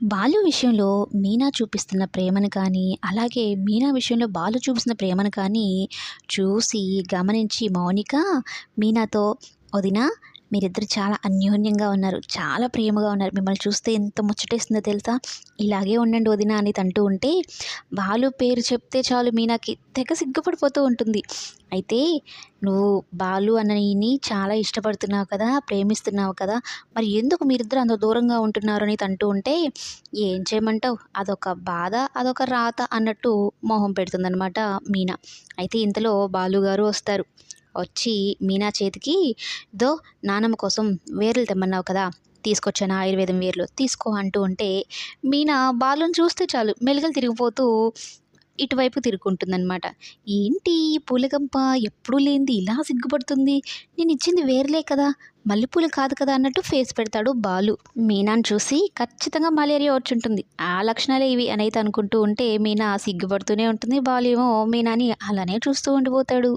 బాలు విషయంలో మీనా చూపిస్తున్న ప్రేమను కానీ, అలాగే మీనా విషయంలో బాలు చూపిస్తున్న ప్రేమను కానీ చూసి, గమనించి మౌనిక మీనాతో "వదినా మీరిద్దరు చాలా అన్యోన్యంగా ఉన్నారు. చాలా ప్రేమగా ఉన్నారు. మిమ్మల్ని చూస్తే ఎంత ముచ్చటేస్తుందో తెలుసా? ఇలాగే ఉండండి వదినా" అని అంటూ ఉంటే, బాలు పేరు చెప్తే చాలు మీనాకి తెగ సిగ్గుపడిపోతూ ఉంటుంది. అయితే "నువ్వు బాలు అన్నయ్యని చాలా ఇష్టపడుతున్నావు కదా! ప్రేమిస్తున్నావు కదా! మరి ఎందుకు మీరిద్దరు అంత దూరంగా ఉంటున్నారు" అని అంటూ ఉంటే, "ఏం చేయమంటావు? అదొక బాధ, అదొక రాత" అన్నట్టు మొహం పెడుతుందనమాట మీనా. అయితే ఇంతలో బాలుగారు వస్తారు. వచ్చి మీనా చేతికి "దో నానమ్మ కోసం వేర్లు తెమ్మన్నావు కదా! తీసుకొచ్చాను ఆయుర్వేదం వేర్లు తీసుకో" అంటూ ఉంటే, మీనా బాలుని చూస్తే చాలు మెలికలు తిరిగిపోతూ ఇటువైపు తిరుగుకుంటుందనమాట. "ఏంటి ఈ పూలగంప ఎప్పుడూ లేనిది ఇలా సిగ్గుపడుతుంది? నేనిచ్చింది వేర్లే కదా! మల్లెపూలు కాదు కదా!" అన్నట్టు ఫేస్ పెడతాడు బాలు. మీనాని చూసి ఖచ్చితంగా మలేరియా వచ్చుంటుంది. ఆ లక్షణాలే ఇవి అనైతే అనుకుంటూ ఉంటే, మీనా సిగ్గుపడుతూనే ఉంటుంది. బాలు ఏమో మీనాని అలానే చూస్తూ ఉండిపోతాడు.